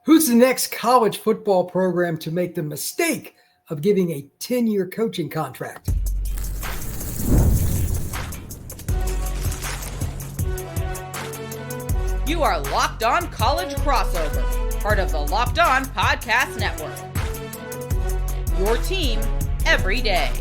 Who's the next college football program to make the mistake of giving a 10-year coaching contract? You are Locked On College Crossover, part of the Locked On Podcast Network. Your team every day.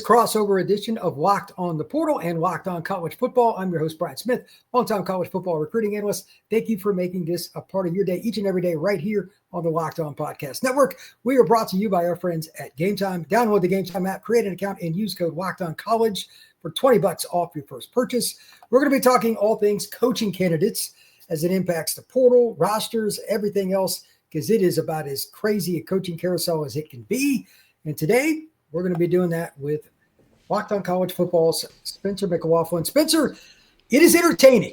Crossover edition of Locked On the Portal and Locked On College Football. I'm your host, Brian Smith, longtime college football recruiting analyst. Thank you for making this a part of your day each and every day right here on the Locked On Podcast Network. We are brought to you by our friends at Gametime. Download the Gametime app, create an account, and use code LOCKEDONCollege for $20 off your first purchase. We're going to be talking all things coaching candidates as it impacts the portal, rosters, everything else, because it is about as crazy a coaching carousel as it can be. And today, we're going to be doing that with Locked On College Football's Spencer McLaughlin. Spencer, it is entertaining.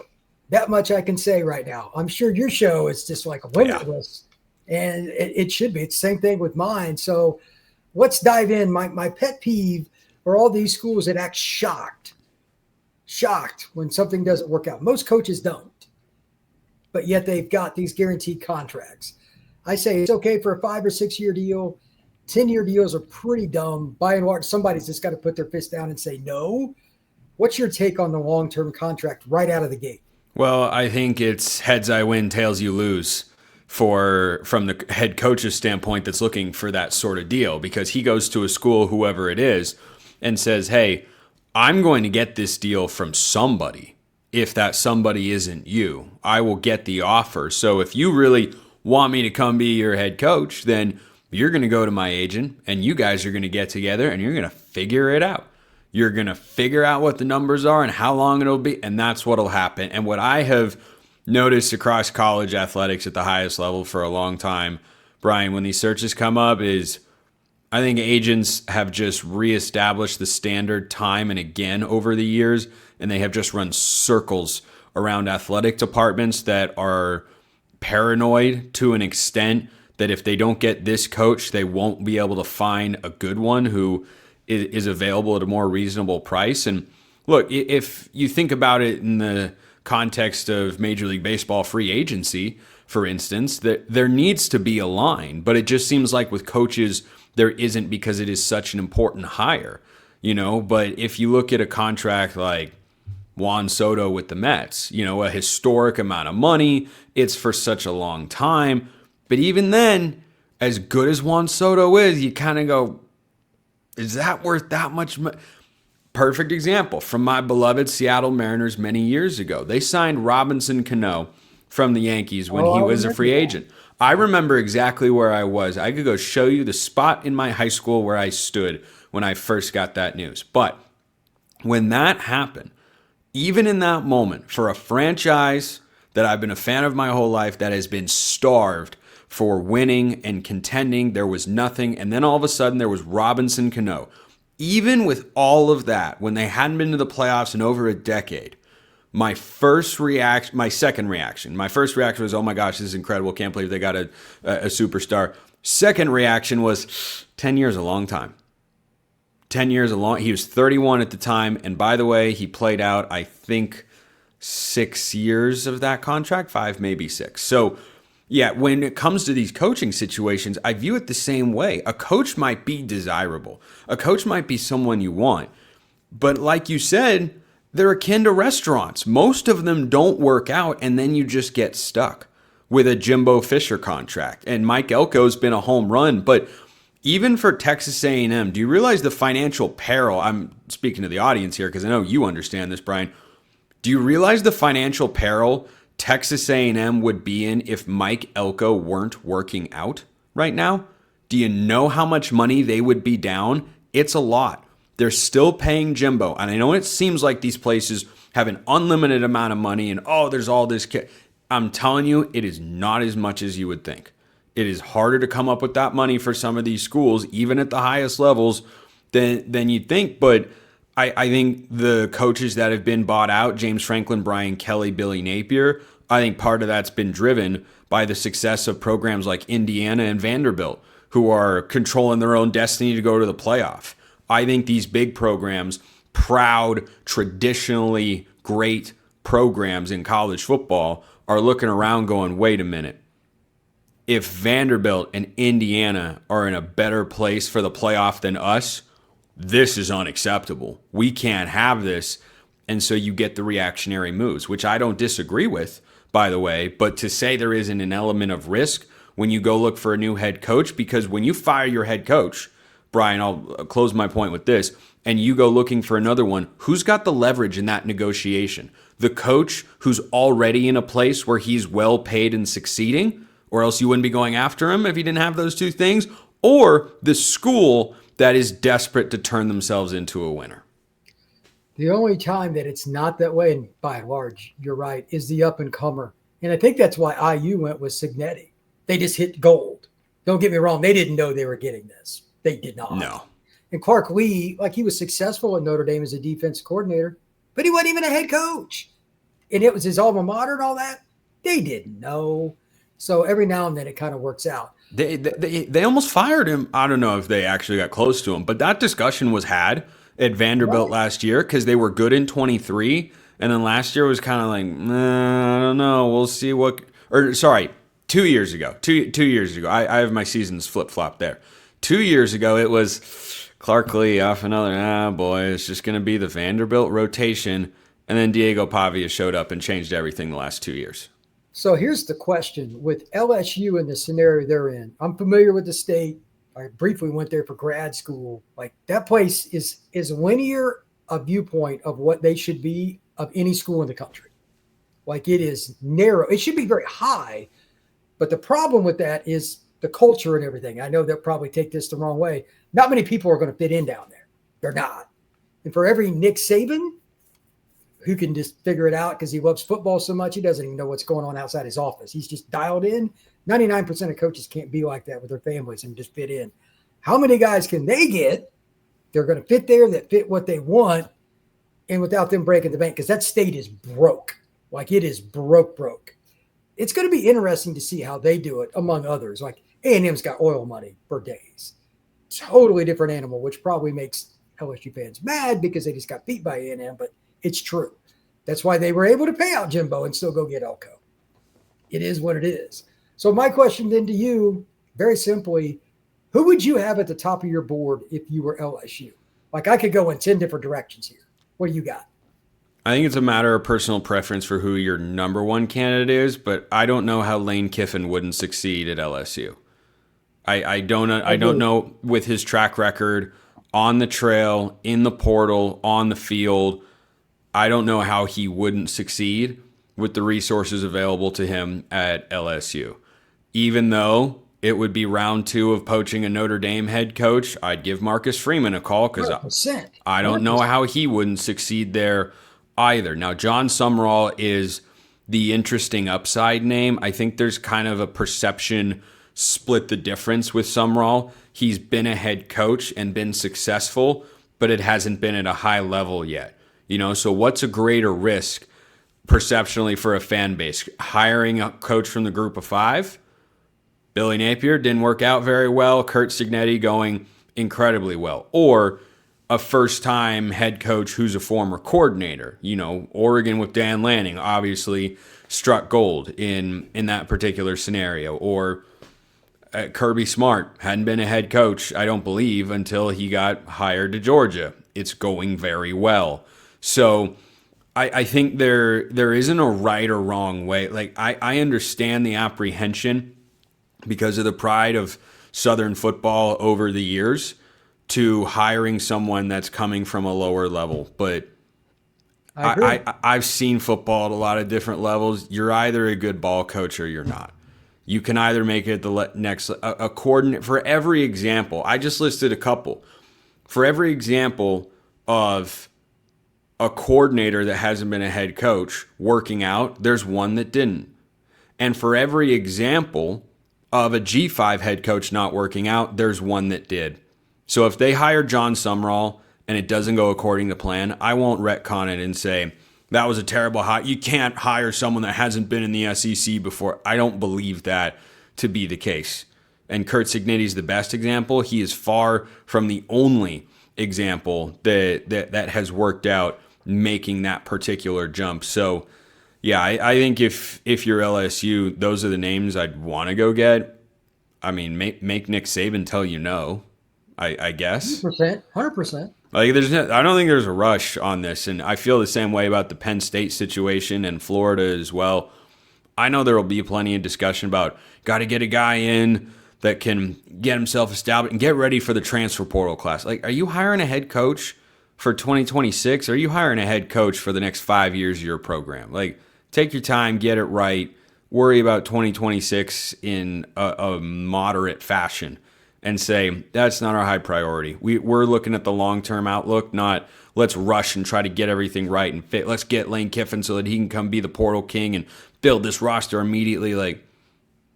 That much I can say right now. I'm sure your show is just like limitless, and it should be. It's the same thing with mine. So let's dive in. My pet peeve are all these schools that act shocked when something doesn't work out. Most coaches don't, but yet they've got these guaranteed contracts. I say it's okay for a 5 or 6 year deal. 10-year deals are pretty dumb. By and large, somebody's just got to put their fist down and say no. What's your take on the long-term contract right out of the gate? Well, I think it's heads I win, tails you lose from the head coach's standpoint that's looking for that sort of deal, because he goes to a school, whoever it is, and says, hey, I'm going to get this deal from somebody. If that somebody isn't you, I will get the offer. So if you really want me to come be your head coach, then you're going to go to my agent and you guys are going to get together and you're going to figure it out. You're going to figure out what the numbers are and how long it'll be. And that's what'll happen. And what I have noticed across college athletics at the highest level for a long time, Brian, when these searches come up, is I think agents have just reestablished the standard time and again over the years. And they have just run circles around athletic departments that are paranoid to an extent that if they don't get this coach, they won't be able to find a good one who is available at a more reasonable price. And look, if you think about it in the context of Major League Baseball free agency, for instance, that there needs to be a line, but it just seems like with coaches, there isn't, because it is such an important hire, But if you look at a contract like Juan Soto with the Mets, a historic amount of money, it's for such a long time. But even then, as good as Juan Soto is, you kind of go, is that worth that much money? Perfect example from my beloved Seattle Mariners many years ago. They signed Robinson Cano from the Yankees when he was a free agent. I remember exactly where I was. I could go show you the spot in my high school where I stood when I first got that news. But when that happened, even in that moment, for a franchise that I've been a fan of my whole life that has been starved for winning and contending, there was nothing. And then all of a sudden there was Robinson Cano. Even with all of that, when they hadn't been to the playoffs in over a decade, my first reaction was, oh my gosh, this is incredible. Can't believe they got a superstar. Second reaction was 10 years, a long time. 10 years, he was 31 at the time. And by the way, he played out, I think, 6 years of that contract, 5, maybe 6. So yeah, when it comes to these coaching situations, I view it the same way. A coach might be desirable. A coach might be someone you want. But like you said, they're akin to restaurants. Most of them don't work out, and then you just get stuck with a Jimbo Fisher contract. And Mike Elko's been a home run. But even for Texas A&M, do you realize the financial peril? I'm speaking to the audience here because I know you understand this, Brian. Do you realize the financial peril Texas A&M would be in if Mike Elko weren't working out right now? Do you know how much money they would be down? It's a lot. They're still paying Jimbo. And I know it seems like these places have an unlimited amount of money and, there's all this. I'm telling you, it is not as much as you would think. It is harder to come up with that money for some of these schools, even at the highest levels, than you'd think. But I think the coaches that have been bought out, James Franklin, Brian Kelly, Billy Napier, I think part of that's been driven by the success of programs like Indiana and Vanderbilt, who are controlling their own destiny to go to the playoff. I think these big programs, proud, traditionally great programs in college football, are looking around going, wait a minute. If Vanderbilt and Indiana are in a better place for the playoff than us, this is unacceptable. We can't have this. And so you get the reactionary moves, which I don't disagree with, by the way. But to say there isn't an element of risk when you go look for a new head coach, because when you fire your head coach, Brian, I'll close my point with this, and you go looking for another one, who's got the leverage in that negotiation? The coach who's already in a place where he's well paid and succeeding, or else you wouldn't be going after him if he didn't have those two things, or the school that is desperate to turn themselves into a winner. The only time that it's not that way, and by and large, you're right, is the up-and-comer. And I think that's why IU went with Cignetti. They just hit gold. Don't get me wrong. They didn't know they were getting this. They did not. No. And Clark Lee, like he was successful at Notre Dame as a defense coordinator, but he wasn't even a head coach. And it was his alma mater and all that. They didn't know. So every now and then it kind of works out. They almost fired him. I don't know if they actually got close to him, but that discussion was had at Vanderbilt last year because they were good in 23. And then last year was kind of like, I don't know. We'll see what – or sorry, 2 years ago. Two years ago. I have my seasons flip-flop there. 2 years ago, it was Clark Lee off another, boy, it's just going to be the Vanderbilt rotation. And then Diego Pavia showed up and changed everything the last 2 years. So here's the question. With LSU in the scenario they're in, I'm familiar with the state. I briefly went there for grad school. Like, that place is linear a viewpoint of what they should be of any school in the country. Like, it is narrow. It should be very high. But the problem with that is the culture and everything. I know they'll probably take this the wrong way. Not many people are going to fit in down there. They're not. And for every Nick Saban who can just figure it out because he loves football so much, he doesn't even know what's going on outside his office. He's just dialed in. 99% of coaches can't be like that with their families and just fit in. How many guys can they get? They're going to fit there that fit what they want and without them breaking the bank, because that state is broke. Like, it is broke. It's going to be interesting to see how they do it, among others. Like, A&M's got oil money for days. Totally different animal, which probably makes LSU fans mad because they just got beat by A&M, but it's true. That's why they were able to pay out Jimbo and still go get Elko. It is what it is. So my question then to you, very simply, who would you have at the top of your board if you were LSU? Like, I could go in 10 different directions here. What do you got? I think it's a matter of personal preference for who your number one candidate is, but I don't know how Lane Kiffin wouldn't succeed at LSU. I don't know with his track record on the trail, in the portal, on the field. I don't know how he wouldn't succeed with the resources available to him at LSU. Even though it would be round 2 of poaching a Notre Dame head coach, I'd give Marcus Freeman a call because I don't know how he wouldn't succeed there either. Now, John Sumrall is the interesting upside name. I think there's kind of a perception split the difference with Sumrall. He's been a head coach and been successful, but it hasn't been at a high level yet. So what's a greater risk perceptionally for a fan base? Hiring a coach from the group of 5? Billy Napier didn't work out very well. Curt Cignetti going incredibly well. Or a first-time head coach who's a former coordinator. Oregon with Dan Lanning obviously struck gold in that particular scenario. Or Kirby Smart hadn't been a head coach, I don't believe, until he got hired to Georgia. It's going very well. So I think there isn't a right or wrong way. Like, I understand the apprehension because of the pride of Southern football over the years to hiring someone that's coming from a lower level. But I've seen football at a lot of different levels. You're either a good ball coach or you're not. You can either make it the next a coordinate. For every example, I just listed a couple. For every example of a coordinator that hasn't been a head coach working out, there's one that didn't. And for every example of a G5 head coach not working out, there's one that did. So if they hire John Sumrall and it doesn't go according to plan, I won't retcon it and say, that was a terrible hire. You can't hire someone that hasn't been in the SEC before. I don't believe that to be the case. And Curt Cignetti's the best example. He is far from the only example that has worked out making that particular jump. So, Yeah, I think if you're LSU, those are the names I'd want to go get. I mean, make Nick Saban tell you no, I guess. 100%. Like, I don't think there's a rush on this, and I feel the same way about the Penn State situation and Florida as well. I know there will be plenty of discussion about got to get a guy in that can get himself established and get ready for the transfer portal class. Like, are you hiring a head coach for 2026? Or are you hiring a head coach for the next 5 years of your program? Like, take your time, get it right, worry about 2026 in a moderate fashion. And say, that's not our high priority. We're looking at the long-term outlook, not let's rush and try to get everything right and fit. Let's get Lane Kiffin so that he can come be the portal king and build this roster immediately. Like,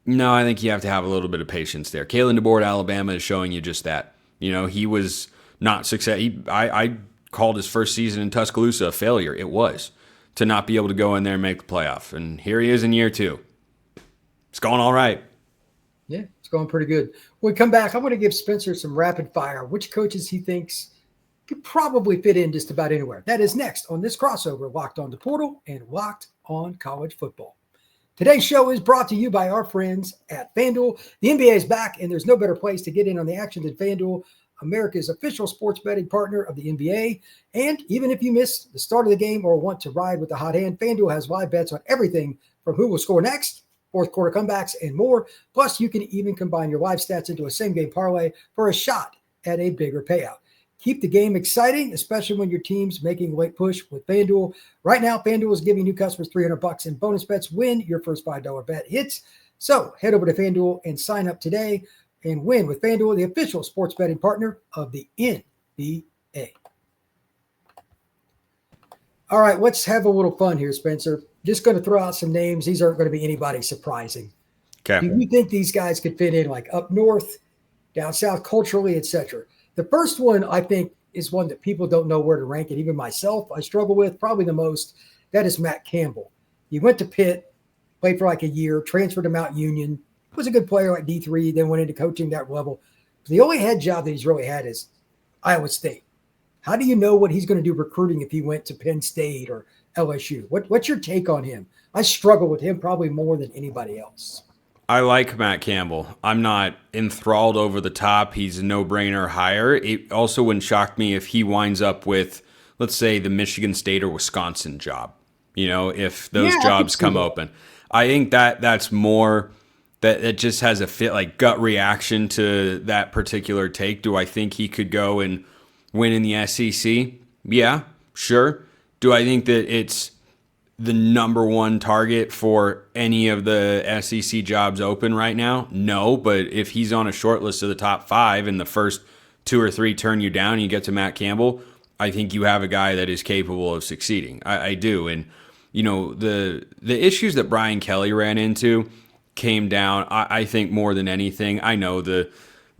no, I think you have to have a little bit of patience there. Kalen DeBoer at Alabama is showing you just that. You know, he was not success. I called his first season in Tuscaloosa a failure. It was to not be able to go in there and make the playoff. And here he is in year 2. It's going all right. Yeah, it's going pretty good. When we come back, I'm going to give Spencer some rapid fire, which coaches he thinks could probably fit in just about anywhere. That is next on this crossover, Locked On the Portal and Locked On College Football. Today's show is brought to you by our friends at FanDuel. The NBA is back, and there's no better place to get in on the action than FanDuel, America's official sports betting partner of the NBA. And even if you miss the start of the game or want to ride with the hot hand, FanDuel has live bets on everything from who will score next, fourth quarter comebacks, and more. Plus, you can even combine your live stats into a same-game parlay for a shot at a bigger payout. Keep the game exciting, especially when your team's making a late push with FanDuel. Right now, FanDuel is giving new customers $300 in bonus bets when your first $5 bet hits. So head over to FanDuel and sign up today and win with FanDuel, the official sports betting partner of the NBA. All right, let's have a little fun here, Spencer. Just going to throw out some names. These aren't going to be anybody surprising. Okay. Do you think these guys could fit in like up north, down south, culturally, etc.? The first one, I think, is one that people don't know where to rank it. Even myself, I struggle with probably the most. That is Matt Campbell. He went to Pitt, played for like a year, transferred to Mount Union, was a good player at D3, then went into coaching that level. The only head job that he's really had is Iowa State. How do you know what he's going to do recruiting if he went to Penn State or LSU? What's your take on him? I struggle with him probably more than anybody else. I like Matt Campbell. I'm not enthralled over the top. He's a no-brainer hire. It also wouldn't shock me if he winds up with, let's say, the Michigan State or Wisconsin job. You know, if those jobs come open. I think that's more that it just has a fit, like gut reaction to that particular take. Do I think he could go and win in the SEC? Yeah, sure. Do I think that it's the number one target for any of the SEC jobs open right now? No, but if he's on a short list of the top 5 and the first 2 or 3 turn you down and you get to Matt Campbell, I think you have a guy that is capable of succeeding. I do. And, you know, the issues that Brian Kelly ran into came down, I think, more than anything. I know the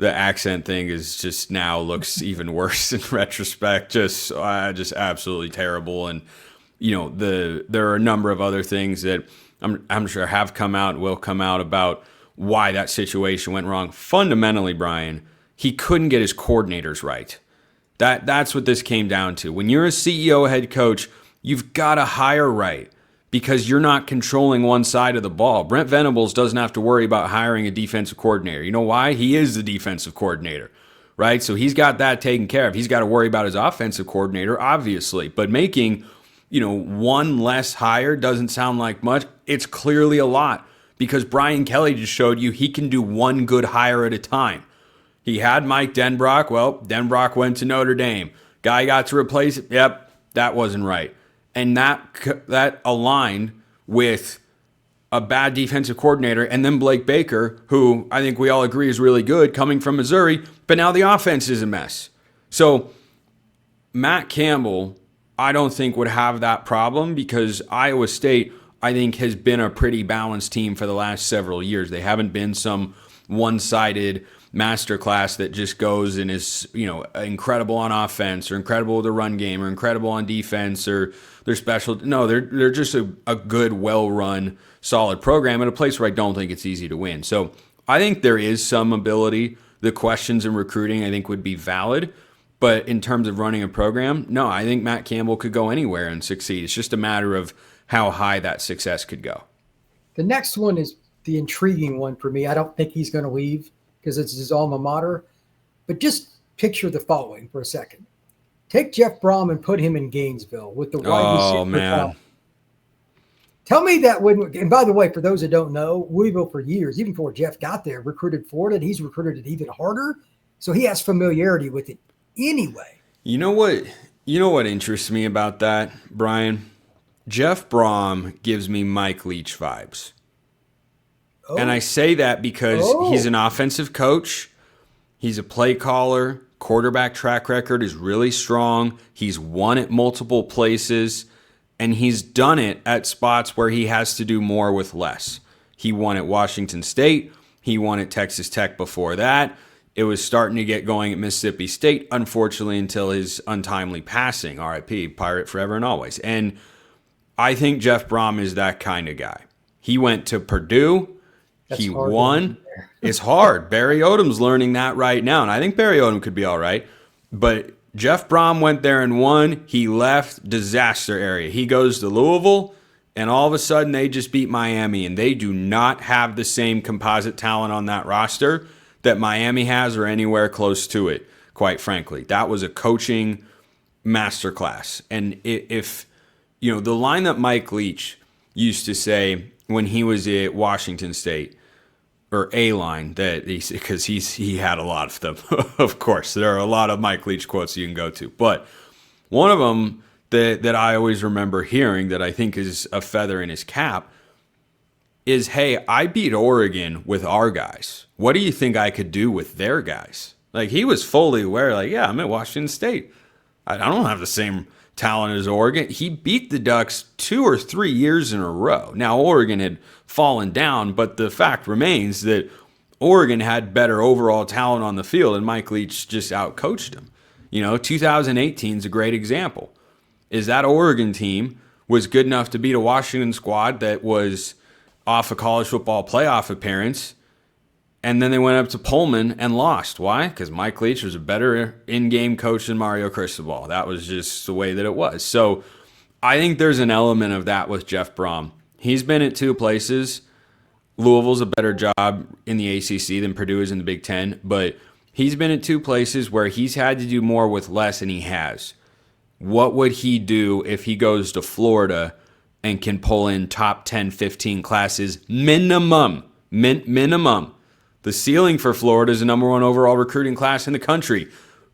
accent thing is just now looks even worse in retrospect, just absolutely terrible. And, you know, there are a number of other things that I'm sure have come out and will come out about why that situation went wrong. Fundamentally, Brian, he couldn't get his coordinators right. That's what this came down to. When you're a CEO, head coach, you've got to hire right because you're not controlling one side of the ball. Brent Venables doesn't have to worry about hiring a defensive coordinator. You know why? He is the defensive coordinator, right? So he's got that taken care of. He's got to worry about his offensive coordinator, obviously, but making, you know, one less hire doesn't sound like much. It's clearly a lot because Brian Kelly just showed you he can do one good hire at a time. He had Mike Denbrock. Well, Denbrock went to Notre Dame. Guy got to replace it. Yep, that wasn't right. And that aligned with a bad defensive coordinator and then Blake Baker, who I think we all agree is really good, coming from Missouri, but now the offense is a mess. So Matt Campbell, I don't think would have that problem because Iowa State, I think, has been a pretty balanced team for the last several years. They haven't been some one-sided masterclass that just goes and is, you know, incredible on offense or incredible with the run game or incredible on defense or they're special. No, they're just a good, well-run, solid program at a place where I don't think it's easy to win. So I think there is some ability. The questions in recruiting I think would be valid. But in terms of running a program, no, I think Matt Campbell could go anywhere and succeed. It's just a matter of how high that success could go. The next one is the intriguing one for me. I don't think he's going to leave because it's his alma mater. But just picture the following for a second. Take Jeff Brom and put him in Gainesville with the wide receiver. Oh, man. Tell me that wouldn't. And by the way, for those that don't know, Louisville for years, even before Jeff got there, recruited Florida, and he's recruited it even harder. So he has familiarity with it anyway. You know what interests me about that, Brian? Jeff Brom gives me Mike Leach vibes. Oh. And I say that because he's an offensive coach. He's a play caller. Quarterback track record is really strong. He's won at multiple places, and he's done it at spots where he has to do more with less. He won at Washington State. He won at Texas Tech before that. It was starting to get going at Mississippi State, unfortunately, until his untimely passing. RIP, Pirate forever and always. And I think Jeff Brom is that kind of guy. He went to Purdue. He won. It's hard. Barry Odom's learning that right now, and I think Barry Odom could be all right. But Jeff Brom went there and won. He left, disaster area. He goes to Louisville, and all of a sudden they just beat Miami, and they do not have the same composite talent on that roster that Miami has or anywhere close to it, quite frankly. That was a coaching masterclass. And if the line that Mike Leach used to say when he was at Washington State, or a line that because he had a lot of them. Of course, there are a lot of Mike Leach quotes you can go to, but one of them that I always remember hearing that I think is a feather in his cap is, "Hey, I beat Oregon with our guys. What do you think I could do with their guys?" Like, he was fully aware, like, yeah, I'm at Washington State. I don't have the same talent as Oregon. He beat the Ducks 2 or 3 years in a row. Now, Oregon had fallen down, but the fact remains that Oregon had better overall talent on the field, and Mike Leach just outcoached him. 2018 is a great example. Is that Oregon team was good enough to beat a Washington squad that was off a college football playoff appearance, and then they went up to Pullman and lost. Why? Because Mike Leach was a better in-game coach than Mario Cristobal. That was just the way that it was. So I think there's an element of that with Jeff Brom. He's been at 2 places. Louisville's a better job in the ACC than Purdue is in the Big Ten, but he's been at 2 places where he's had to do more with less, and he has. What would he do if he goes to Florida and can pull in top 10, 15 classes minimum? Minimum. The ceiling for Florida is the number 1 overall recruiting class in the country,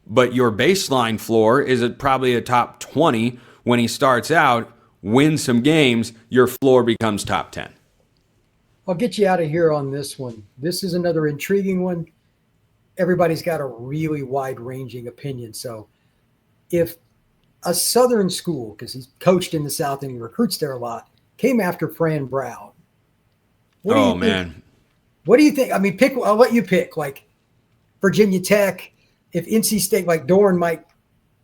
but your baseline floor is probably a top 20. When he starts out, win some games, your floor becomes top 10. I'll get you out of here on this one. This is another intriguing one. Everybody's got a really wide-ranging opinion. So if a Southern school, because he's coached in the South and he recruits there a lot, came after Fran Brown, man. What do you think? I mean, I'll let you pick. Like Virginia Tech, if NC State, like Doran might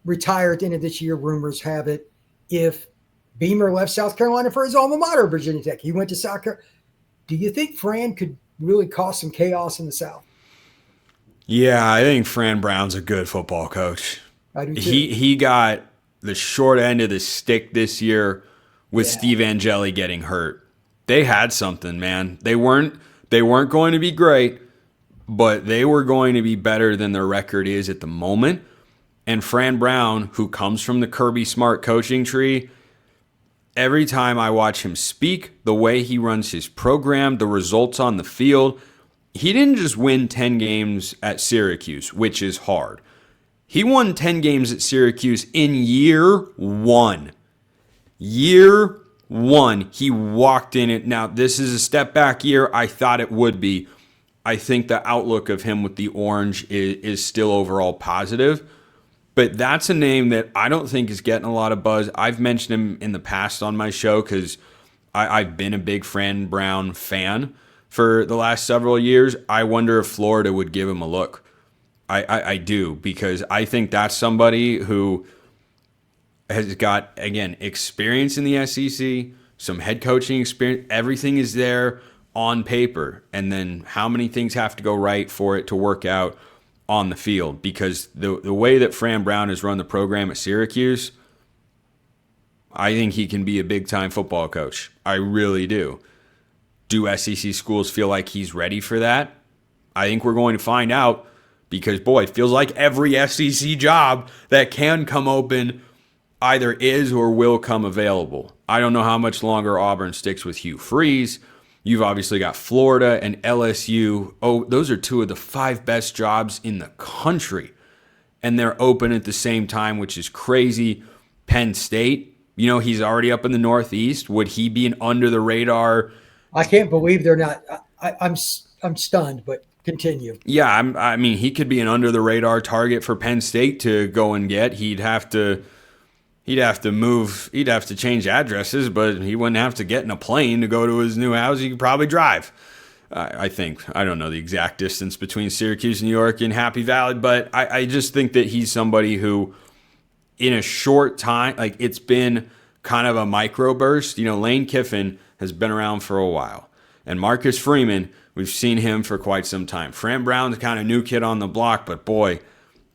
retire at the end of this year, rumors have it. If Beamer left South Carolina for his alma mater, Virginia Tech, he went to South Carolina. Do you think Fran could really cause some chaos in the South? Yeah, I think Fran Brown's a good football coach. I do too. He got the short end of the stick this year with Steve Angeli getting hurt. They had something, man. They weren't going to be great, but they were going to be better than their record is at the moment. And Fran Brown, who comes from the Kirby Smart coaching tree, every time I watch him speak, the way he runs his program, the results on the field, he didn't just win 10 games at Syracuse, which is hard. He won 10 games at Syracuse in year 1. Year 1, he walked in it. Now, this is a step back year. I thought it would be. I think the outlook of him with the orange is still overall positive. But that's a name that I don't think is getting a lot of buzz. I've mentioned him in the past on my show because I've been a big Fran Brown fan for the last several years. I wonder if Florida would give him a look. I do, because I think that's somebody who has got, again, experience in the SEC, some head coaching experience. Everything is there on paper. And then how many things have to go right for it to work out on the field? Because the way that Fran Brown has run the program at Syracuse, I think he can be a big-time football coach. I really do. Do SEC schools feel like he's ready for that? I think we're going to find out because, boy, it feels like every SEC job that can come open either is or will come available. I don't know how much longer Auburn sticks with Hugh Freeze. You've obviously got Florida and LSU. Oh, those are two of the 5 best jobs in the country. And they're open at the same time, which is crazy. Penn State, he's already up in the Northeast. Would he be an under the radar? I can't believe they're not. I'm stunned, but continue. Yeah, I mean, he could be an under the radar target for Penn State to go and get. He'd have to move. He'd have to change addresses, but he wouldn't have to get in a plane to go to his new house. He could probably drive. I think. I don't know the exact distance between Syracuse, New York, and Happy Valley, but I just think that he's somebody who, in a short time, like it's been kind of a microburst. Lane Kiffin has been around for a while, and Marcus Freeman, we've seen him for quite some time. Fran Brown's kind of new kid on the block, but boy,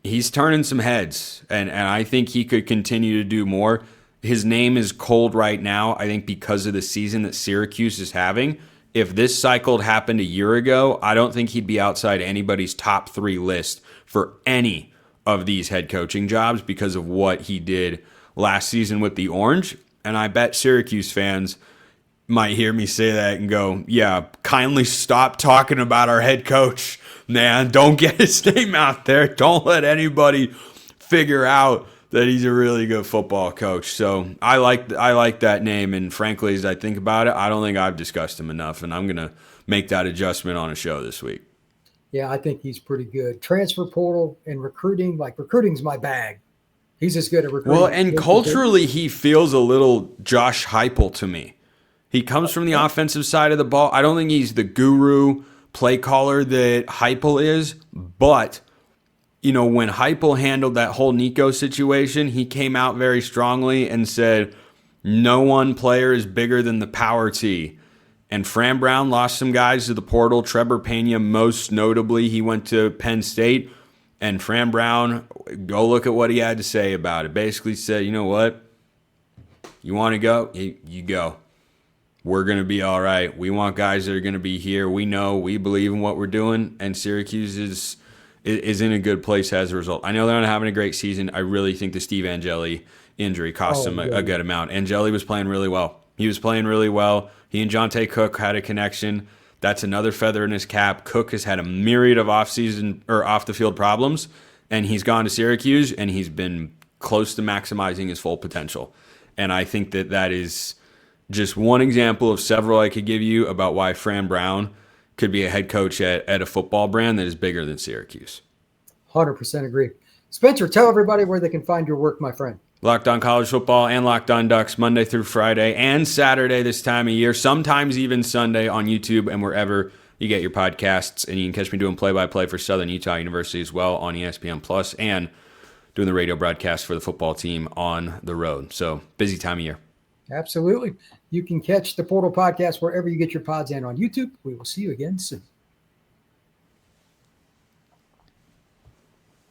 he's turning some heads, and I think he could continue to do more. His name is cold right now, I think, because of the season that Syracuse is having. If this cycle had happened a year ago, I don't think he'd be outside anybody's top 3 list for any of these head coaching jobs because of what he did last season with the Orange. And I bet Syracuse fans might hear me say that and go, yeah, kindly stop talking about our head coach, man. Don't get his name out there. Don't let anybody figure out that he's a really good football coach. So I like that name, and frankly, as I think about it, I don't think I've discussed him enough, and I'm going to make that adjustment on a show this week. Yeah, I think he's pretty good. Transfer portal and recruiting, recruiting's my bag. He's as good at recruiting. Well, and culturally, he feels a little Josh Heupel to me. He comes from the offensive side of the ball. I don't think he's the guru play caller that Heupel is, but when Heupel handled that whole Nico situation, he came out very strongly and said, no one player is bigger than the power T. And Fran Brown lost some guys to the portal. Trevor Pena, most notably, he went to Penn State. And Fran Brown, go look at what he had to say about it. Basically said, you know what? You want to go? You go. We're going to be all right. We want guys that are going to be here. We know, we believe in what we're doing. And Syracuse is in a good place as a result. I know they're not having a great season. I really think the Steve Angeli injury cost him a good amount. Angeli was playing really well. He was playing really well. He and Jonte Cook had a connection. That's another feather in his cap. Cook has had a myriad of off-the-field problems, and he's gone to Syracuse, and he's been close to maximizing his full potential. And I think that is just one example of several I could give you about why Fran Brown could be a head coach at a football brand that is bigger than Syracuse. 100% agree. Spencer, tell everybody where they can find your work, my friend. Locked On College Football and Locked On Ducks Monday through Friday and Saturday this time of year, sometimes even Sunday on YouTube and wherever you get your podcasts. And you can catch me doing play-by-play for Southern Utah University as well on ESPN Plus and doing the radio broadcast for the football team on the road. So busy time of year. Absolutely. You can catch the Portal Podcast wherever you get your pods and on YouTube. We will see you again soon.